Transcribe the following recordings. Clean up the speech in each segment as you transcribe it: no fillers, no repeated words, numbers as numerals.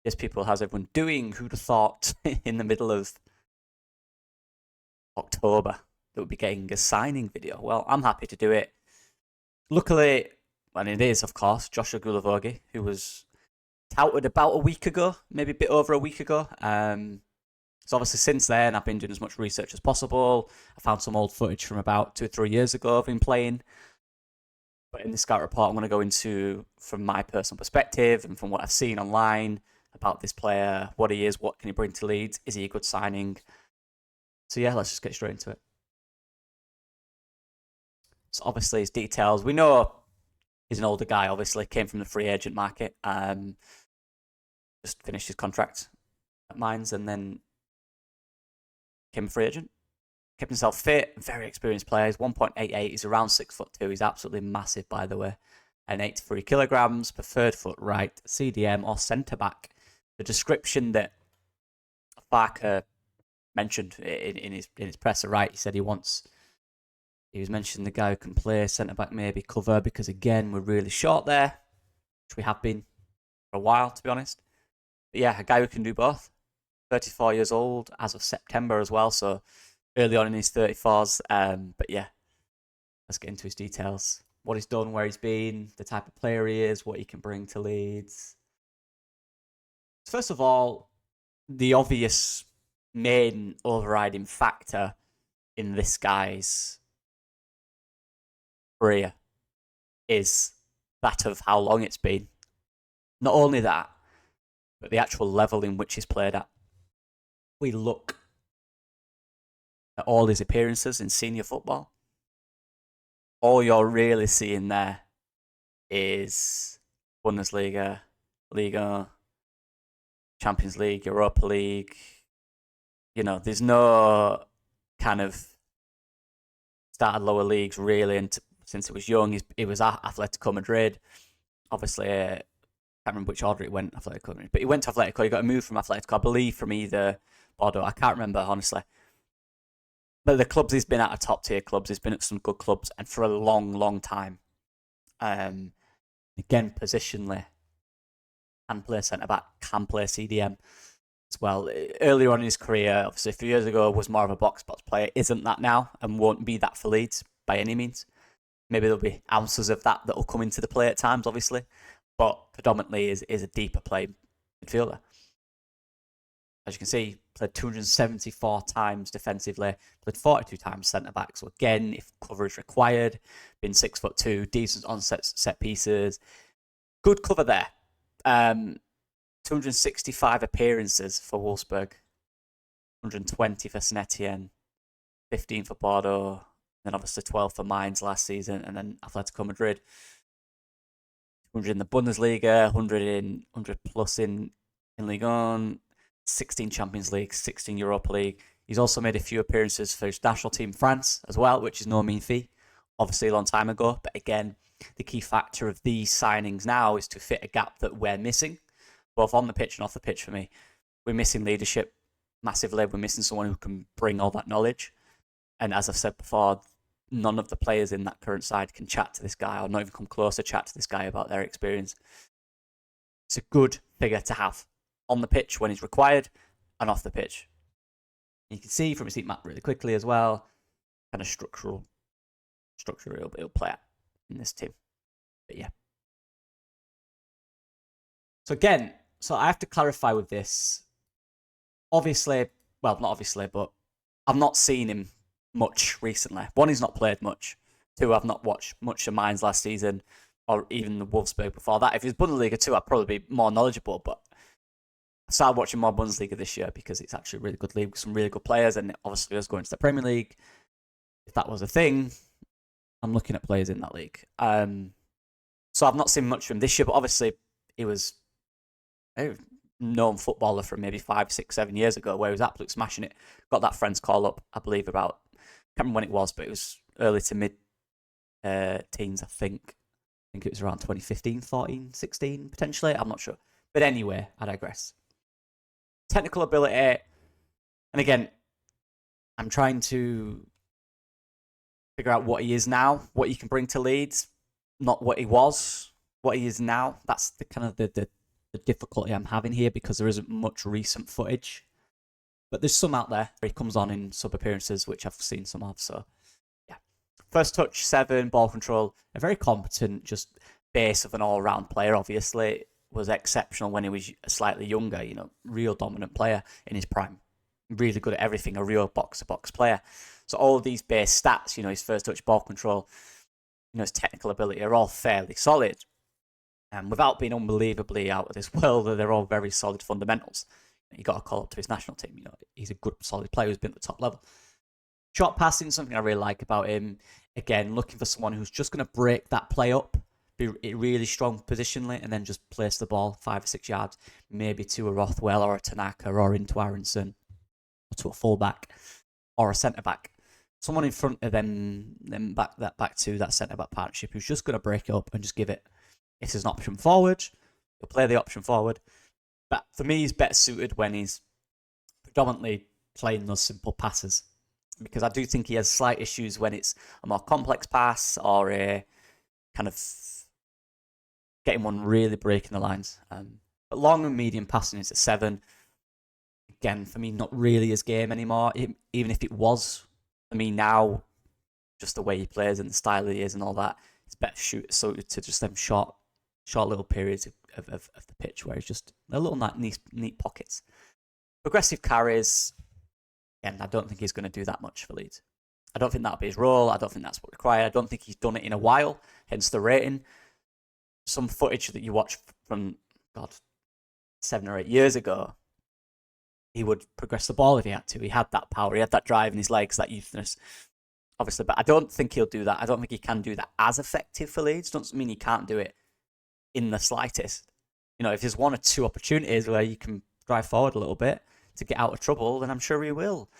Yes, people, how's everyone doing? Who'd have thought in the middle of October that we'll be getting a signing video? Well, I'm happy to do it. Luckily, and it is, of course, Josuha Guilavogui, who was touted about a week ago, maybe a bit over a week ago. So obviously since then, I've been doing as much research as possible. I found some old footage from about 2 or 3 years ago of him playing. But in this scout report, I'm going to go into, from my personal perspective and from what I've seen online about this player, what he is, what can he bring to Leeds, is he a good signing? So yeah, let's just get straight into it. So obviously his details, we know he's an older guy, obviously, came from the free agent market, just finished his contract at Mines and then became a free agent. Kept himself fit, very experienced player. He's 1.88, he's around 6'2", he's absolutely massive, by the way. And 83 kilograms, preferred foot right, CDM or centre back. The description that Farkes mentioned in his presser, right? He said he was mentioning the guy who can play centre back, maybe cover, because again, we're really short there, which we have been for a while, to be honest. But yeah, a guy who can do both. 34 years old as of September as well, so early on in his 34s. But yeah, let's get into his details. What he's done, where he's been, the type of player he is, what he can bring to Leeds. First of all, the obvious main overriding factor in this guy's career is that of how long it's been. Not only that, but the actual level in which he's played at. We look at all his appearances in senior football. All you're really seeing there is Bundesliga, Liga, Champions League, Europa League. You know, there's no kind of started lower leagues really, and since he was young, he was at Atletico Madrid. Obviously, I can't remember which order it went, Atletico Madrid, but he went to Atletico. He got a move from Atletico, I believe, from either Bordeaux. I can't remember, honestly. But the clubs he's been at are top tier clubs. He's been at some good clubs, and for a long, long time. Again, positionally, can play centre back, can play CDM as well. Earlier on in his career, obviously a few years ago, was more of a box-box player. Isn't that now, and won't be that for Leeds by any means. Maybe there'll be ounces of that will come into the play at times, obviously, but predominantly is a deeper play midfielder. As you can see, played 274 times defensively, played 42 times centre back. So again, if coverage required, been 6'2", decent on set pieces, good cover there. 265 appearances for Wolfsburg, 120 for Saint Etienne, 15 for Bordeaux, then obviously 12 for Mainz last season, and then Atletico Madrid. 100 in the Bundesliga, 100 plus in Ligue 1, 16 Champions League, 16 Europa League. He's also made a few appearances for his national team France as well, which is no mean feat. Obviously a long time ago, but again, the key factor of these signings now is to fit a gap that we're missing, both on the pitch and off the pitch for me. We're missing leadership massively. We're missing someone who can bring all that knowledge. And as I've said before, none of the players in that current side can chat to this guy or not even come close to chat to this guy about their experience. It's a good figure to have on the pitch when he's required and off the pitch. You can see from his heat map really quickly as well, kind of structure he'll play at in this team. But yeah. So again, I have to clarify with this. Obviously, well, not obviously, but I've not seen him much recently. One, he's not played much. Two, I've not watched much of Mainz last season or even the Wolfsburg before that. If it was Bundesliga 2, I'd probably be more knowledgeable, but I started watching more Bundesliga this year because it's actually a really good league with some really good players, and obviously us going to the Premier League, if that was a thing, I'm looking at players in that league. So I've not seen much from him this year, but obviously he was a known footballer from maybe 5, 6, 7 years ago where he was absolutely smashing it. Got that friends call up, I believe, about, I can't remember when it was, but it was early to mid teens, I think. I think it was around 2015, 14, 16, potentially. I'm not sure. But anyway, I digress. Technical ability, and again, I'm trying to figure out what he is now, what he can bring to Leeds, not what he was, what he is now. That's the kind of the the difficulty I'm having here because there isn't much recent footage. But there's some out there where he comes on in sub appearances, which I've seen some of. So, yeah. First touch, 7, ball control. A very competent, just base of an all-round player, obviously. Was exceptional when he was slightly younger, real dominant player in his prime. Really good at everything, a real box-to-box player. So all of these base stats, his first touch, ball control, his technical ability are all fairly solid. And without being unbelievably out of this world, they're all very solid fundamentals. You got to call up to his national team. He's a good, solid player who's been at the top level. Short passing, something I really like about him. Again, looking for someone who's just going to break that play up, be really strong positionally, and then just place the ball 5 or 6 yards, maybe to a Rothwell or a Tanaka or into Aronson, or to a fullback or a centre back. Someone in front of them back to that centre back partnership who's just going to break it up and just give it. If there's an option forward, he'll play the option forward. But for me, he's better suited when he's predominantly playing those simple passes. Because I do think he has slight issues when it's a more complex pass or a kind of getting one really breaking the lines. But long and medium passing is a 7. Again, for me, not really his game anymore. Even if it was, for me now, just the way he plays and the style he is and all that, it's better suited to just them short little periods of the pitch where he's just a little neat pockets. Progressive carries, again, I don't think he's going to do that much for Leeds. I don't think that'll be his role. I don't think that's what's required. I don't think he's done it in a while, hence the rating. Some footage that you watch from, 7 or 8 years ago, he would progress the ball if he had to. He had that power. He had that drive in his legs, that youthness, obviously. But I don't think he'll do that. I don't think he can do that as effective for Leeds. Doesn't mean he can't do it in the slightest. If there's 1 or 2 opportunities where you can drive forward a little bit to get out of trouble, then I'm sure he will.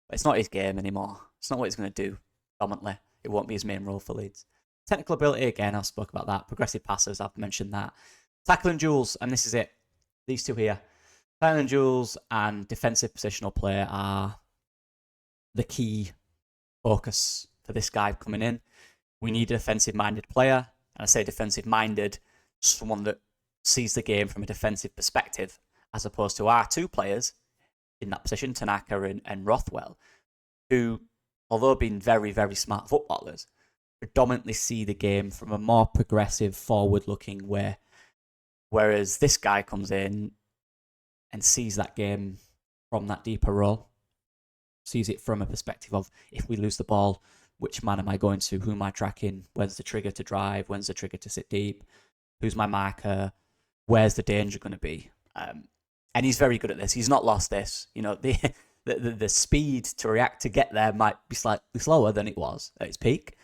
But it's not his game anymore. It's not what he's going to do dominantly. It won't be his main role for Leeds. Technical ability, again, I've spoke about that. Progressive passes, I've mentioned that. Tackle and duels, and this is it. These two here. Tackle and duels and defensive positional play are the key focus for this guy coming in. We need a defensive-minded player. And I say defensive-minded, someone that sees the game from a defensive perspective, as opposed to our 2 players in that position, Tanaka and Rothwell, who, although being very, very smart footballers, predominantly see the game from a more progressive, forward-looking way. Whereas this guy comes in and sees that game from that deeper role, sees it from a perspective of, if we lose the ball, which man am I going to? Who am I tracking? When's the trigger to drive? When's the trigger to sit deep? Who's my marker? Where's the danger going to be? And he's very good at this. He's not lost this. The speed to react to get there might be slightly slower than it was at its peak,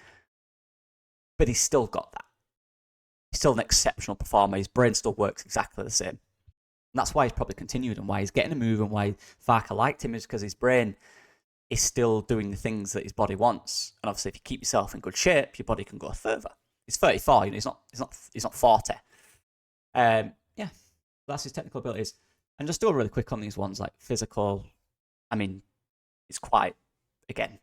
but he's still got that. He's still an exceptional performer. His brain still works exactly the same. And that's why he's probably continued and why he's getting a move and why Farke liked him, is because his brain is still doing the things that his body wants. And obviously, if you keep yourself in good shape, your body can go further. He's 34. He's not 40. Yeah, that's his technical abilities. And just do really quick on these ones, like physical. I mean, it's quite, again,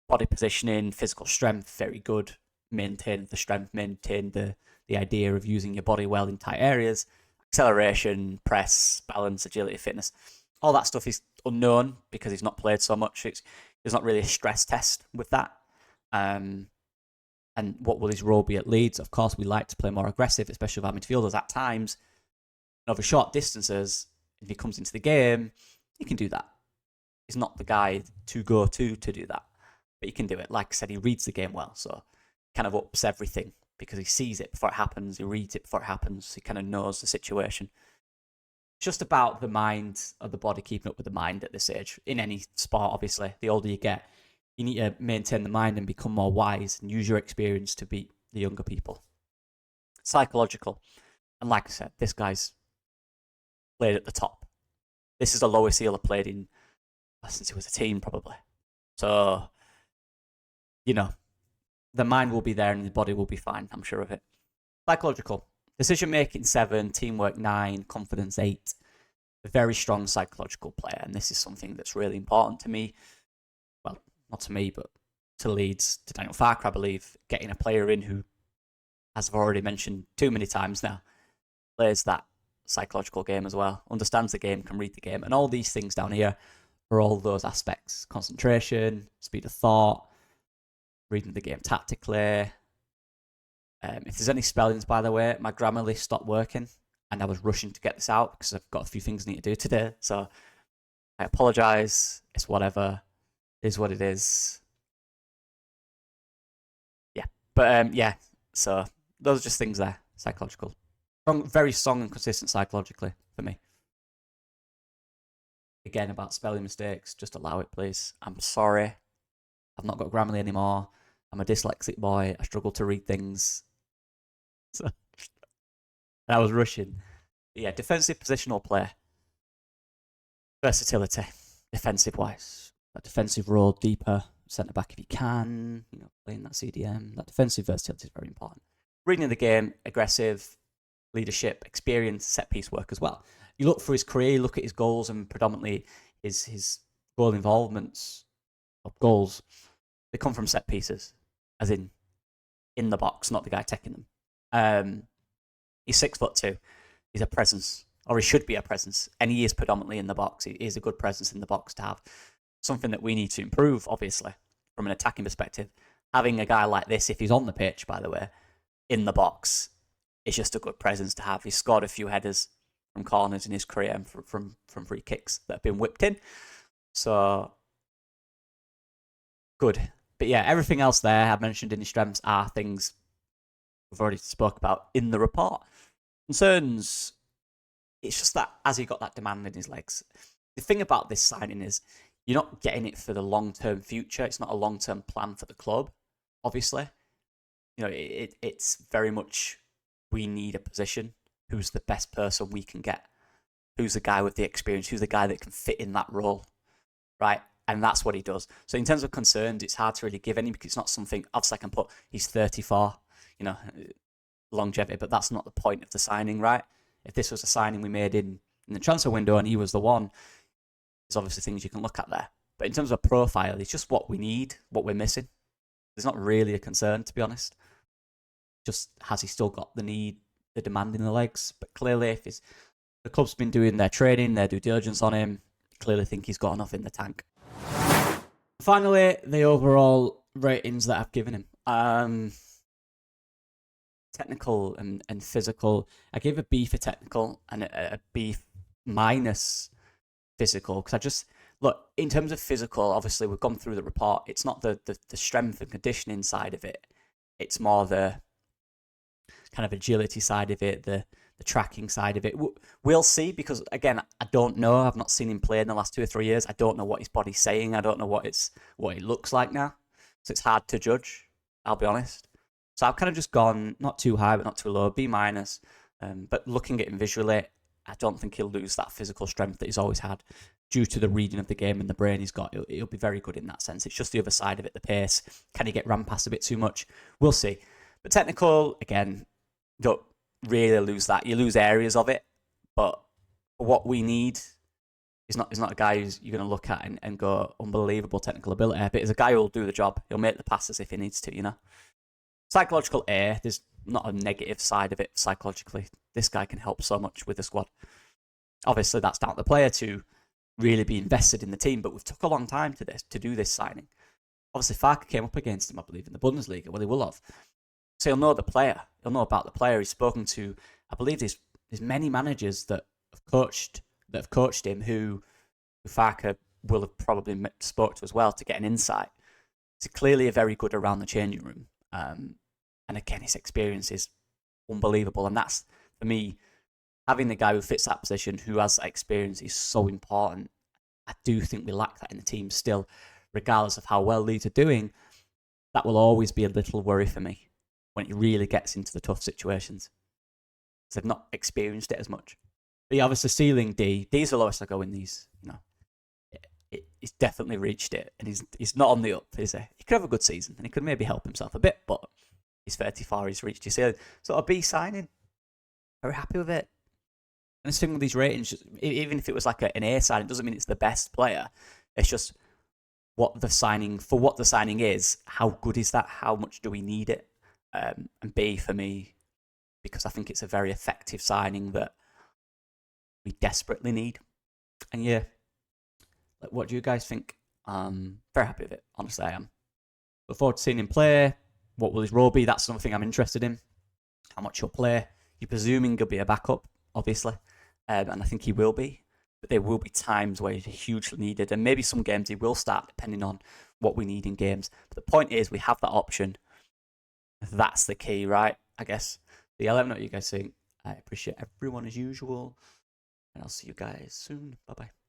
body positioning, physical strength, very good. Maintain the strength, maintain the idea of using your body well in tight areas. Acceleration, press, balance, agility, fitness. All that stuff is unknown because he's not played so much. There's not really a stress test with that. And what will his role be at Leeds? Of course, we like to play more aggressive, especially with our midfielders at times. And over short distances, if he comes into the game, he can do that. He's not the guy to go to do that. But he can do it. Like I said, he reads the game well. So kind of ups everything because he sees it before it happens. He reads it before it happens. He kind of knows the situation. It's just about the mind of the body keeping up with the mind at this age. In any sport, obviously, the older you get, you need to maintain the mind and become more wise and use your experience to beat the younger people. Psychological. And like I said, this guy's played at the top. This is the lowest he'll have played in since he was a teen, probably. So, the mind will be there and the body will be fine. I'm sure of it. Psychological. Decision-making 7, teamwork 9, confidence 8. A very strong psychological player. And this is something that's really important to me. Well, not to me, but to Leeds, to Daniel Farkes, I believe. Getting a player in who, as I've already mentioned too many times now, plays that psychological game as well. Understands the game, can read the game. And all these things down here are all those aspects. Concentration, speed of thought, reading the game tactically. If there's any spellings, by the way, my Grammarly stopped working and I was rushing to get this out because I've got a few things I need to do today. So I apologise. It's whatever. It is what it is. Yeah. But yeah, so those are just things there. Psychological. Very strong and consistent psychologically for me. Again, about spelling mistakes, just allow it, please. I'm sorry. I've not got Grammarly anymore. I'm a dyslexic boy. I struggle to read things. So I was rushing. But yeah, defensive positional play. Versatility, defensive-wise. That defensive role deeper, centre-back if you can. Playing that CDM. That defensive versatility is very important. Reading the game, aggressive, leadership, experience, set-piece work as well. You look for his career, you look at his goals and predominantly his goal involvements of goals. They come from set pieces, as in the box, not the guy taking them. He's 6'2". He's a presence, or he should be a presence, and he is predominantly in the box. He is a good presence in the box to have. Something that we need to improve, obviously, from an attacking perspective. Having a guy like this, if he's on the pitch, by the way, in the box, is just a good presence to have. He's scored a few headers from corners in his career and from free kicks that have been whipped in. So, good. But yeah, everything else there I've mentioned in his strengths are things we've already spoke about in the report. Concerns, it's just that as he got that demand in his legs. The thing about this signing is you're not getting it for the long-term future. It's not a long-term plan for the club, obviously. It's very much we need a position. Who's the best person we can get? Who's the guy with the experience? Who's the guy that can fit in that role? Right? And that's what he does. So in terms of concerns, it's hard to really give any because it's not something, obviously I can put, he's 34, longevity, but that's not the point of the signing, right? If this was a signing we made in the transfer window and he was the one, there's obviously things you can look at there. But in terms of profile, it's just what we need, what we're missing. There's not really a concern, to be honest. Just has he still got the demand in the legs? But clearly, if the club's been doing their training, their due diligence on him, clearly think he's got enough in the tank. Finally, the overall ratings that I've given him. Technical and physical. I gave a B for technical and a B minus physical because I just look in terms of physical. Obviously, we've gone through the report. It's not the strength and conditioning side of it. It's more the kind of agility side of it, the tracking side of it. We'll see because again, I don't know. I've not seen him play in the last 2 or 3 years. I don't know what his body's saying. I don't know what it looks like now. So it's hard to judge. I'll be honest. So I've kind of just gone not too high, but not too low, B minus. But looking at him visually, I don't think he'll lose that physical strength that he's always had due to the reading of the game and the brain he's got. He'll be very good in that sense. It's just the other side of it, the pace. Can he get ran past a bit too much? We'll see. But technical, again, don't really lose that. You lose areas of it, but what we need is not a guy who's you're going to look at and go, unbelievable technical ability, but he's a guy who'll do the job. He'll make the passes if he needs to, Psychological A, there's not a negative side of it psychologically. This guy can help so much with the squad. Obviously, that's down to the player to really be invested in the team, but we've took a long time to do this signing. Obviously, Farke came up against him, I believe, in the Bundesliga. Well, he will have. So he'll know the player. He'll know about the player. He's spoken to, I believe there's many managers that have coached him who Farke will have probably spoke to as well to get an insight. He's clearly a very good around the changing room. And again, his experience is unbelievable. And that's, for me, having the guy who fits that position, who has that experience, is so important. I do think we lack that in the team still, regardless of how well Leeds are doing. That will always be a little worry for me when it really gets into the tough situations. Because I've not experienced it as much. But yeah, obviously, ceiling D. D's the lowest I go in these. He's definitely reached it. And he's not on the up, is he? He could have a good season. And he could maybe help himself a bit. But he's 34, he's reached his ceiling. So a B signing. Very happy with it. And this thing with these ratings, even if it was like an A signing, it doesn't mean it's the best player. It's just what the signing is. How good is that? How much do we need it? And B for me, because I think it's a very effective signing that we desperately need. And yeah, like, what do you guys think? Very happy with it, honestly I am. Look forward to seeing him play. What will his role be? That's something I'm interested in. How much he'll play. You're presuming he'll be a backup, obviously, and I think he will be. But there will be times where he's hugely needed, and maybe some games he will start, depending on what we need in games. But the point is, we have that option. That's the key, right? I guess. Let me know what you guys think. I appreciate everyone as usual, and I'll see you guys soon. Bye bye.